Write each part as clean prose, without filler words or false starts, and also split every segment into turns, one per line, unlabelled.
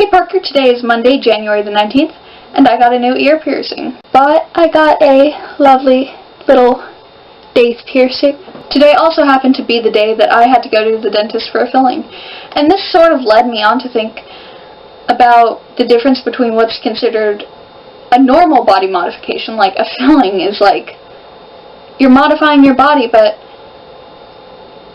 Hey Parker, today is Monday, January the 19th, and I got a new ear piercing. But I got a lovely little daith piercing. Today also happened to be the day that I had to go to the dentist for a filling. And this sort of led me on to think about the difference between what's considered a normal body modification, like a filling is like, you're modifying your body, but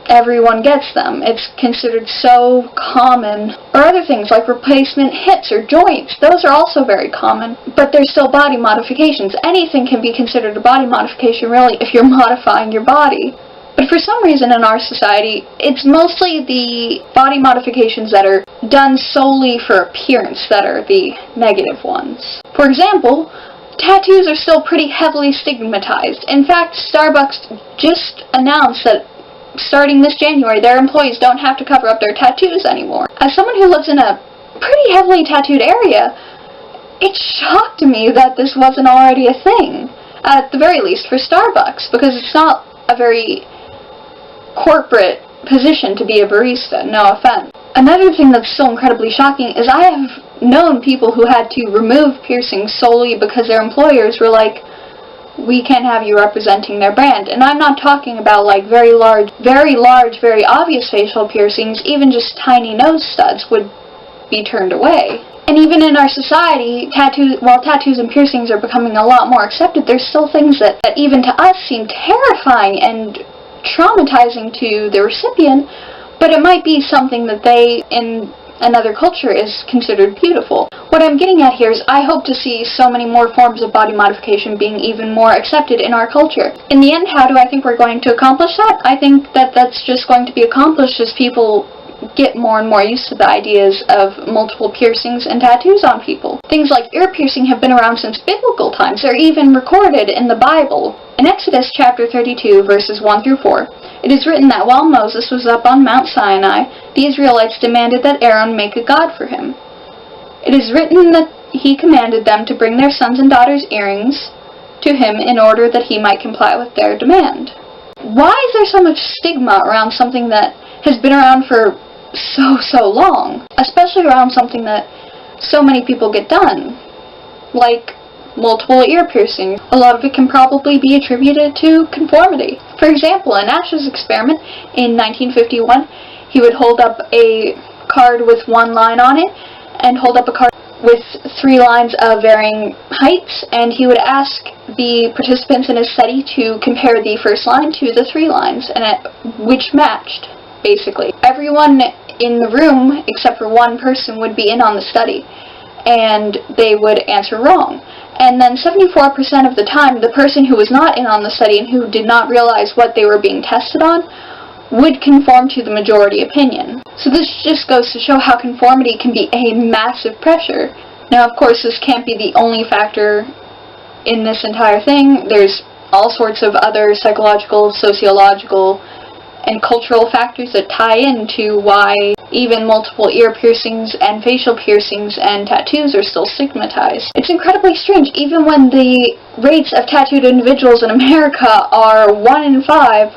everyone gets them. It's considered so common. Or other things like replacement hips or joints. Those are also very common. But they're still body modifications. Anything can be considered a body modification, really, if you're modifying your body. But for some reason in our society, it's mostly the body modifications that are done solely for appearance that are the negative ones. For example, tattoos are still pretty heavily stigmatized. In fact, Starbucks just announced that starting this January, their employees don't have to cover up their tattoos anymore. As someone who lives in a pretty heavily tattooed area, it shocked me that this wasn't already a thing, at the very least for Starbucks, because it's not a very corporate position to be a barista, no offense. Another thing that's still incredibly shocking is I have known people who had to remove piercings solely because their employers were like, we can't have you representing their brand. And I'm not talking about like very large, very obvious facial piercings. Even just tiny nose studs would be turned away. And even in our society, while tattoos and piercings are becoming a lot more accepted, there's still things that even to us seem terrifying and traumatizing to the recipient, but it might be something that they, in another culture, is considered beautiful. What I'm getting at here is I hope to see so many more forms of body modification being even more accepted in our culture. In the end, how do I think we're going to accomplish that? I think that that's just going to be accomplished as people get more and more used to the ideas of multiple piercings and tattoos on people. Things like ear piercing have been around since biblical times. They're even recorded in the Bible. In Exodus chapter 32, verses 1 through 4, it is written that while Moses was up on Mount Sinai, the Israelites demanded that Aaron make a god for him. It is written that he commanded them to bring their sons and daughters' earrings to him in order that he might comply with their demand. Why is there so much stigma around something that has been around for so long? Especially around something that so many people get done, like multiple ear piercings. A lot of it can probably be attributed to conformity. For example, in Ash's experiment in 1951, he would hold up a card with one line on it, and hold up a card with 3 lines of varying heights, and he would ask the participants in his study to compare the first line to the 3 lines, and which matched, basically. Everyone in the room, except for one person, would be in on the study, and they would answer wrong. And then 74% of the time, the person who was not in on the study and who did not realize what they were being tested on would conform to the majority opinion. So this just goes to show how conformity can be a massive pressure. Now, of course, this can't be the only factor in this entire thing. There's all sorts of other psychological, sociological, and cultural factors that tie into why even multiple ear piercings and facial piercings and tattoos are still stigmatized. It's incredibly strange. Even when the rates of tattooed individuals in America are 1 in 5,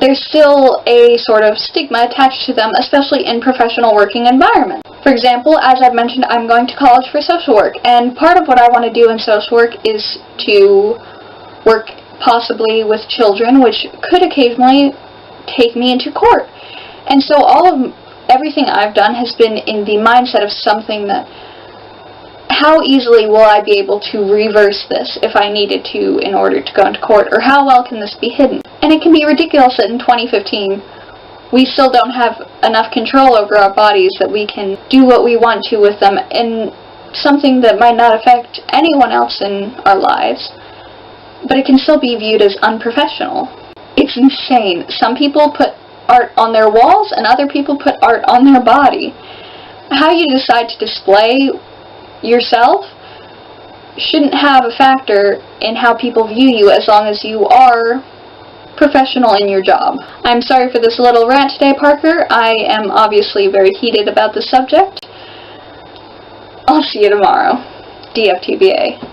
there's still a sort of stigma attached to them, especially in professional working environments. For example, as I've mentioned, I'm going to college for social work, and part of what I want to do in social work is to work possibly with children, which could occasionally take me into court. And so everything I've done has been in the mindset of something that, how easily will I be able to reverse this if I needed to in order to go into court, or how well can this be hidden? And it can be ridiculous that in 2015 we still don't have enough control over our bodies that we can do what we want to with them in something that might not affect anyone else in our lives, but it can still be viewed as unprofessional. It's insane. Some people put art on their walls and other people put art on their body. How you decide to display yourself shouldn't have a factor in how people view you, as long as you are professional in your job. I'm sorry for this little rant today, Parker. I am obviously very heated about the subject. I'll see you tomorrow. DFTBA.